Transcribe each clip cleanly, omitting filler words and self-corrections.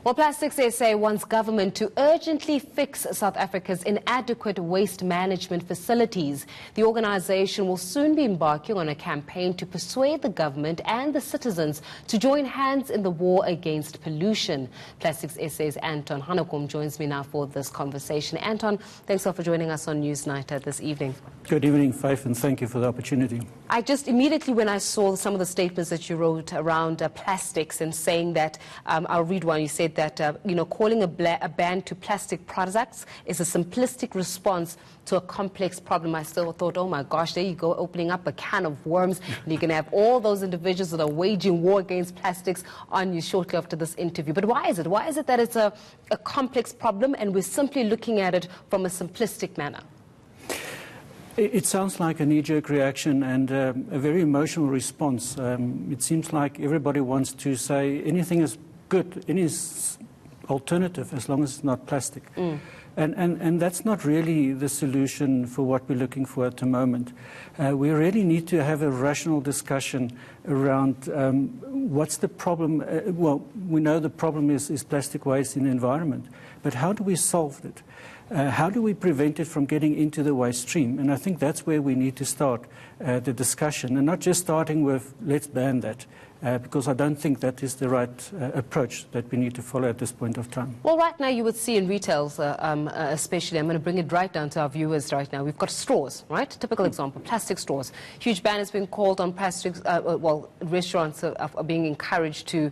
Well, Plastics SA wants government to urgently fix South Africa's inadequate waste management facilities. The organisation will soon be embarking on a campaign to persuade the government and the citizens to join hands in the war against pollution. Plastics SA's Anton Hanekom joins me now for this conversation. Anton, thanks for joining us on Newsnight this evening. Good evening, Faith, and thank you for the opportunity. I just immediately, when I saw some of the statements that you wrote around plastics and saying that, I'll read one, you said that, calling a ban to plastic products is a simplistic response to a complex problem. I still thought, oh my gosh, there you go, opening up a can of worms, and you're going to have all those individuals that are waging war against plastics on you shortly after this interview. But why is it? Why is it that it's a complex problem and we're simply looking at it from a simplistic manner? It sounds like a knee-jerk reaction and a very emotional response. It seems like everybody wants to say anything is good, any is alternative as long as it's not plastic. And that's not really the solution for what we're looking for at the moment. We really need to have a rational discussion around what's the problem. Well, we know the problem is plastic waste in the environment, but how do we solve it? How do we prevent it from getting into the waste stream? And I think that's where we need to start the discussion, and not just starting with let's ban that, because I don't think that is the right approach that we need to follow at this point of time. Well, right now you would see in retails, especially, I'm going to bring it right down to our viewers right now. We've got straws, right? Typical example, plastic straws. Huge ban has been called on plastics. Well, restaurants are being encouraged to,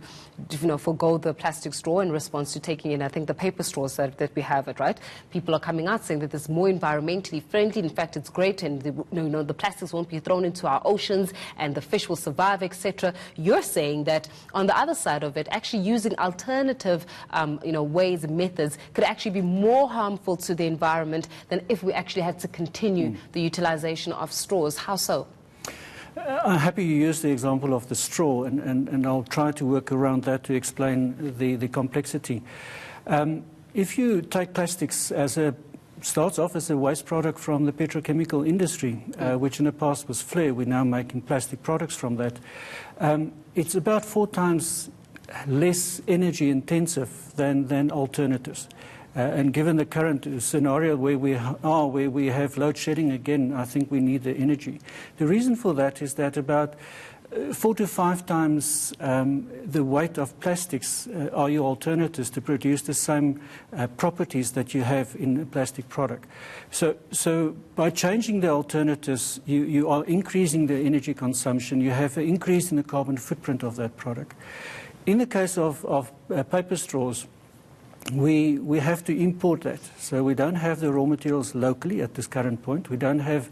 forgo the plastic straw in response to taking in, I think, the paper straws that we have it, right? People are coming out saying that it's more environmentally friendly. In fact, it's great, and the plastics won't be thrown into our oceans, and the fish will survive, etc. You're saying that on the other side of it, actually using alternative, ways and methods could actually be more harmful to the environment than if we actually had to continue the utilization of straws. How so? I'm happy you used the example of the straw, and I'll try to work around that to explain the complexity. If you take plastics starts off as a waste product from the petrochemical industry, which in the past was flare. We're now making plastic products from that. It's about 4 times less energy intensive than alternatives. And given the current scenario where we have load shedding again, I think we need the energy. The reason for that is that about 4 to 5 times the weight of plastics are your alternatives to produce the same properties that you have in a plastic product. So by changing the alternatives, you are increasing the energy consumption. You have an increase in the carbon footprint of that product. In the case of paper straws, we have to import that. So we don't have the raw materials locally at this current point. We don't have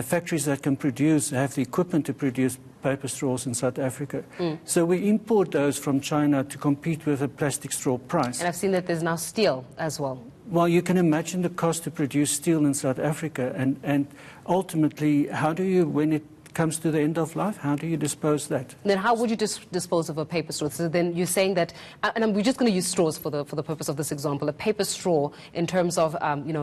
factories that can have the equipment to produce paper straws in South Africa. So we import those from China to compete with a plastic straw price. And I've seen that there's now steel as well. Well, you can imagine the cost to produce steel in South Africa, and ultimately, how do you, when it comes to the end of life, how do you dispose that? Then how would you dispose of a paper straw? So then you're saying that, and we're just going to use straws for the purpose of this example. A paper straw, in terms of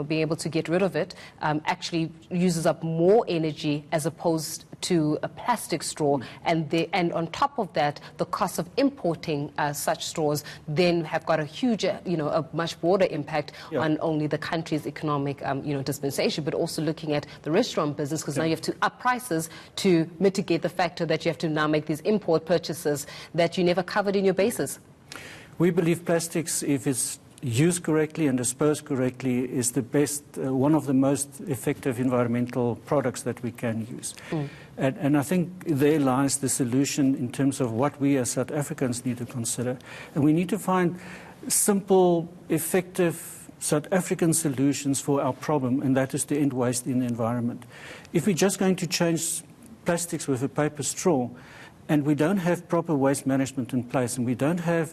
being able to get rid of it, actually uses up more energy as opposed to a plastic straw, and on top of that, the cost of importing such straws then have got a huge, a much broader impact on only the country's economic, dispensation, but also looking at the restaurant business, because now you have to up prices to mitigate the factor that you have to now make these import purchases that you never covered in your basis. We believe plastics, if it's used correctly and disposed correctly, is the best, one of the most effective environmental products that we can use. And I think there lies the solution in terms of what we as South Africans need to consider. And we need to find simple, effective South African solutions for our problem, and that is to end waste in the environment. If we're just going to change plastics with a paper straw, and we don't have proper waste management in place, and we don't have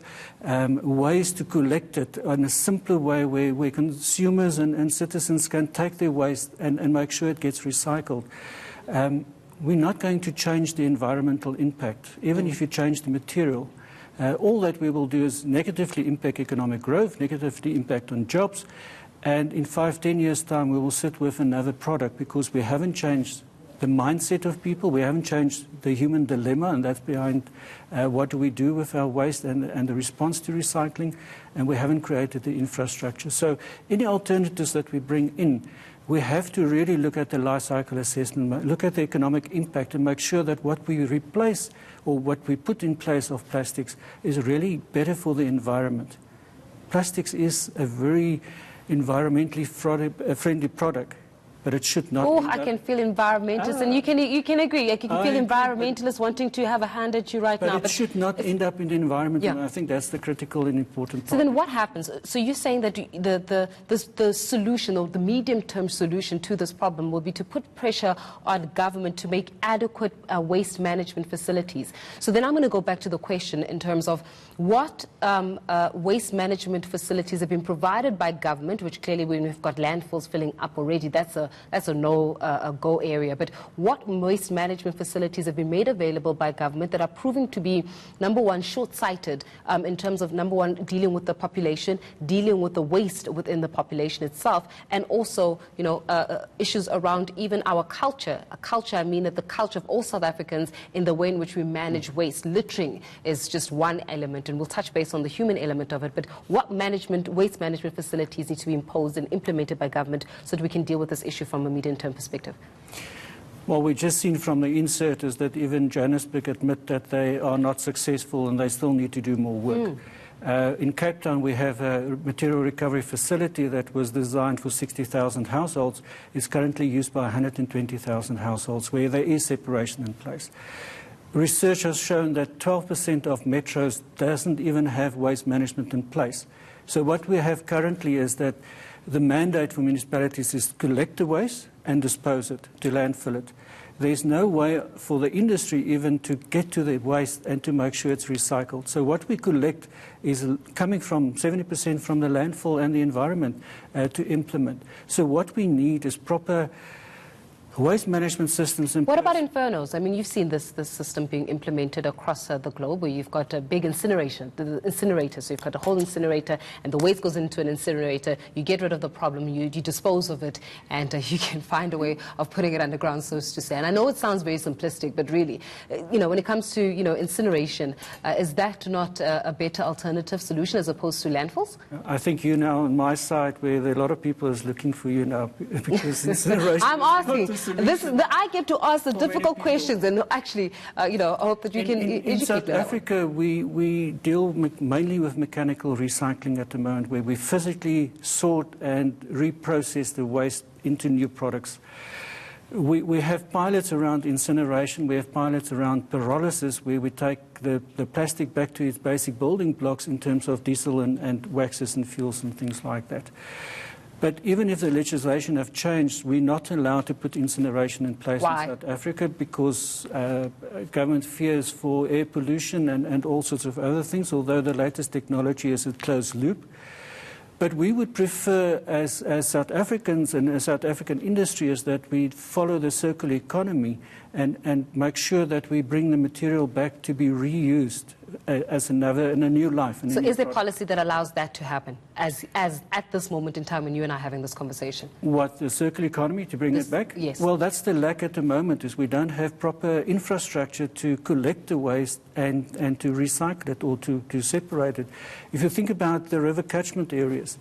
ways to collect it in a simpler way where consumers and citizens can take their waste and make sure it gets recycled, we're not going to change the environmental impact, even if you change the material. All that we will do is negatively impact economic growth, negatively impact on jobs, and in 5-10 years' time we will sit with another product because we haven't changed the mindset of people. We haven't changed the human dilemma, and that's behind what do we do with our waste and the response to recycling, and we haven't created the infrastructure. So any alternatives that we bring in, we have to really look at the life cycle assessment, look at the economic impact, and make sure that what we replace or what we put in place of plastics is really better for the environment. Plastics is a very environmentally friendly product, but it should not. Oh, I can feel environmentalists, and you can agree. I can feel environmentalists wanting to have a hand at you right now. But it should not end up in the environment, and I think that's the critical and important part. So then what happens? So you're saying that the solution, or the medium-term solution to this problem, will be to put pressure on government to make adequate waste management facilities. So then I'm going to go back to the question in terms of what waste management facilities have been provided by government, which clearly when we've got landfills filling up already, that's a no-go area. But what waste management facilities have been made available by government that are proving to be, number one, short-sighted in terms of, number one, dealing with the population, dealing with the waste within the population itself, and also, you know, issues around even our culture. A culture, I mean, that the culture of all South Africans in the way in which we manage waste. Littering is just one element, and we'll touch base on the human element of it. But what waste management facilities need to be imposed and implemented by government so that we can deal with this issue from a medium-term perspective? Well, we've just seen from the insert is that even Johannesburg admit that they are not successful and they still need to do more work. In Cape Town, we have a material recovery facility that was designed for 60,000 households. It's currently used by 120,000 households, where there is separation in place. Research has shown that 12% of metros doesn't even have waste management in place. So what we have currently is that the mandate for municipalities is to collect the waste and dispose it, to landfill it. There's no way for the industry even to get to the waste and to make sure it's recycled. So what we collect is coming from 70% from the landfill and the environment to implement. So what we need is proper waste management systems in place. What about infernos? I mean, you've seen this system being implemented across the globe, where you've got a big incinerator. So you've got a whole incinerator, and the waste goes into an incinerator. You get rid of the problem, you dispose of it, and you can find a way of putting it underground, so to say. And I know it sounds very simplistic, but really, you know, when it comes to, you know, incineration, is that not a better alternative solution as opposed to landfills? I think you're now on my side, where there are a lot of people is looking for you now, because incineration. I'm asking. I get to ask the difficult questions, and actually, you know, I hope that you can educate me. In South Africa, we deal mainly with mechanical recycling at the moment, where we physically sort and reprocess the waste into new products. We have pilots around incineration, we have pilots around pyrolysis, where we take the plastic back to its basic building blocks in terms of diesel and waxes and fuels and things like that. But even if the legislation have changed, we're not allowed to put incineration in place in South Africa, because government fears for air pollution and all sorts of other things, although the latest technology is a closed loop. But we would prefer, as South Africans and as South African industry, is that we follow the circular economy and make sure that we bring the material back to be reused as in a new life. So is there policy that allows that to happen, as at this moment in time when you and I are having this conversation? What, the circular economy, to bring it back? Yes. Well, that's the lack at the moment, is we don't have proper infrastructure to collect the waste and to recycle it, or to separate it. If you think about the river catchment areas,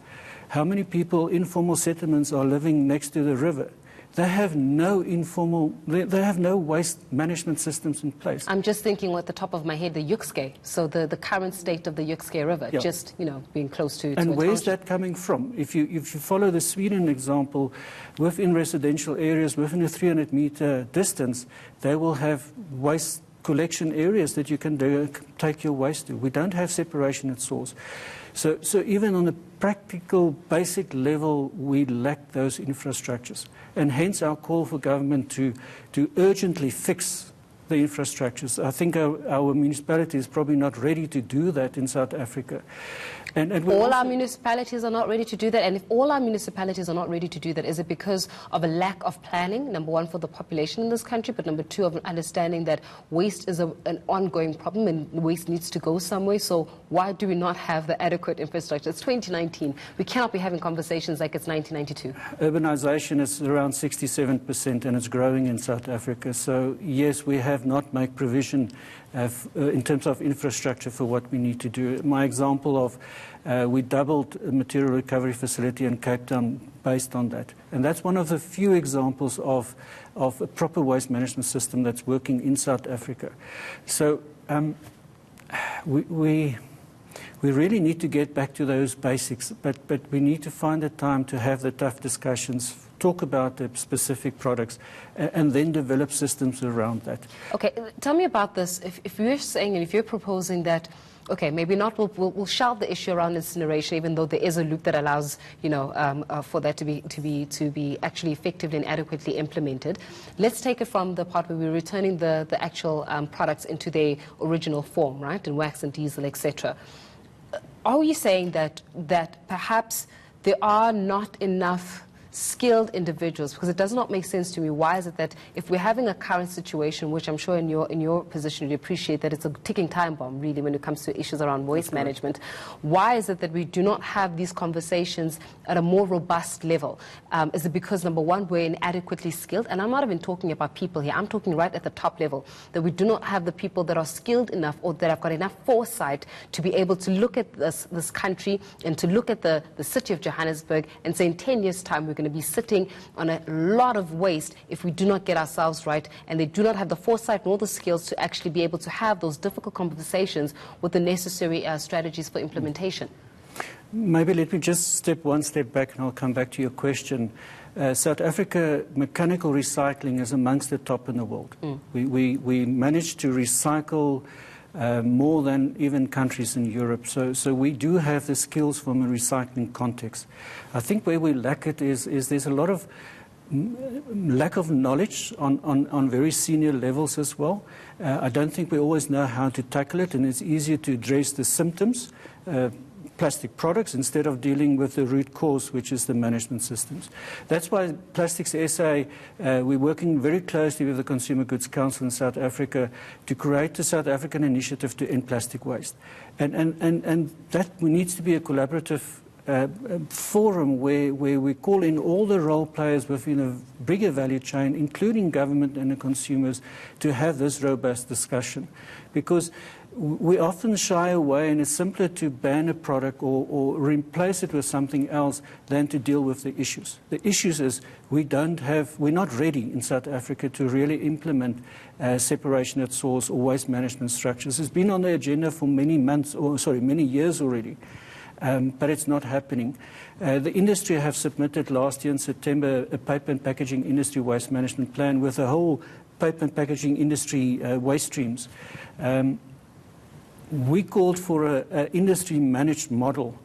how many people, informal settlements, are living next to the river? They have no they have no waste management systems in place. I'm just thinking at the top of my head, the eNCA, so the current state of the eNCA River, just, you know, being close to And where's that coming from? If you follow the Sweden example, within residential areas, within a 300-meter distance, they will have waste collection areas that you can take your waste to. We don't have separation at source. So even on a practical, basic level, we lack those infrastructures. And hence our call for government to urgently fix the infrastructures. I think our municipality is probably not ready to do that in South Africa. And all our municipalities are not ready to do that. And if all our municipalities are not ready to do that, is it because of a lack of planning, number one, for the population in this country, but number two, of an understanding that waste is an ongoing problem and waste needs to go somewhere? So why do we not have the adequate infrastructure? It's 2019. We cannot be having conversations like it's 1992. Urbanization is around 67% and it's growing in South Africa. So yes, we have not made provision in terms of infrastructure for what we need to do. My example of we doubled a material recovery facility in Cape Town based on that. And that's one of the few examples of a proper waste management system that's working in South Africa. So we really need to get back to those basics, but we need to find the time to have the tough discussions, talk about the specific products, and then develop systems around that. Okay, tell me about this. If you're saying and if you're proposing that, okay, maybe not, we'll shelve the issue around incineration, even though there is a loop that allows, for that to be actually effectively and adequately implemented. Let's take it from the part where we're returning the actual products into their original form, right, in wax and diesel, etc. Are you saying that perhaps there are not enough skilled individuals? Because it does not make sense to me. Why is it that if we're having a current situation, which I'm sure in your position you appreciate that it's a ticking time bomb really when it comes to issues around waste management, why is it that we do not have these conversations at a more robust level? Is it because, number one, we're inadequately skilled? And I'm not even talking about people here. I'm talking right at the top level, that we do not have the people that are skilled enough or that have got enough foresight to be able to look at this country and to look at the city of Johannesburg and say in 10 years' time we're going to be sitting on a lot of waste if we do not get ourselves right, and they do not have the foresight nor the skills to actually be able to have those difficult conversations with the necessary strategies for implementation. Maybe let me just step one step back and I'll come back to your question. South Africa, mechanical recycling is amongst the top in the world. We managed to recycle more than even countries in Europe. So we do have the skills from a recycling context. I think where we lack it is there's a lot of lack of knowledge on very senior levels as well. I don't think we always know how to tackle it, and it's easier to address the symptoms, plastic products, instead of dealing with the root cause, which is the management systems. That's why Plastics SA, we're working very closely with the Consumer Goods Council in South Africa to create the South African initiative to end plastic waste. And that needs to be a collaborative forum where we call in all the role players within a bigger value chain, including government and the consumers, to have this robust discussion. Because we often shy away, and it's simpler to ban a product or replace it with something else than to deal with the issues. The issues is we're not ready in South Africa to really implement separation at source or waste management structures. It's been on the agenda for many years already. But it's not happening. The industry have submitted last year in September a paper and packaging industry waste management plan with a whole paper and packaging industry waste streams. We called for an industry-managed model.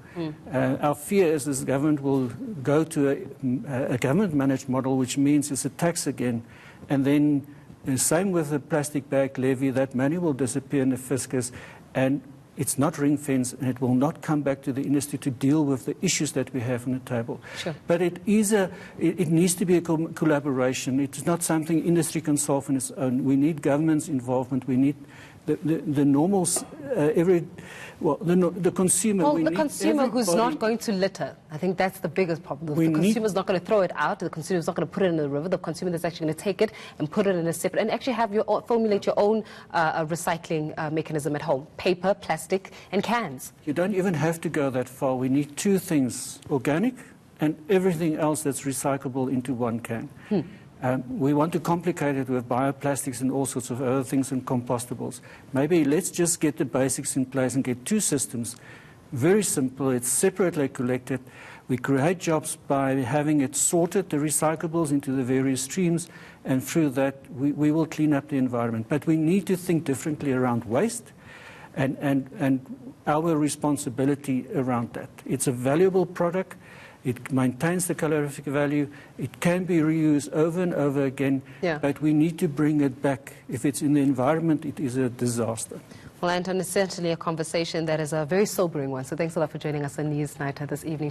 Our fear is this government will go to a government-managed model, which means it's a tax again. And then the same with the plastic bag levy, that money will disappear in the fiscus, and it's not ring-fenced, and it will not come back to the industry to deal with the issues that we have on the table. Sure. But it needs to be a collaboration. It's not something industry can solve on its own. We need government's involvement. We need the normals, the consumer. Well, the consumer who's not going to litter. I think that's the biggest problem. The consumer's not going to throw it out. The consumer's not going to put it in the river. The consumer is actually going to take it and put it in a separate, and actually have formulate your own recycling mechanism at home: paper, plastic, and cans. You don't even have to go that far. We need two things: organic and everything else that's recyclable into one can. We want to complicate it with bioplastics and all sorts of other things and compostables. Maybe let's just get the basics in place and get two systems. Very simple. It's separately collected. We create jobs by having it sorted, the recyclables, into the various streams, and through that we will clean up the environment. But we need to think differently around waste and our responsibility around that. It's a valuable product. it maintains the calorific value, it can be reused over and over again, but we need to bring it back. If it's in the environment, it is a disaster. Well, Anton, it's certainly a conversation that is a very sobering one. So thanks a lot for joining us on Newsnight this evening.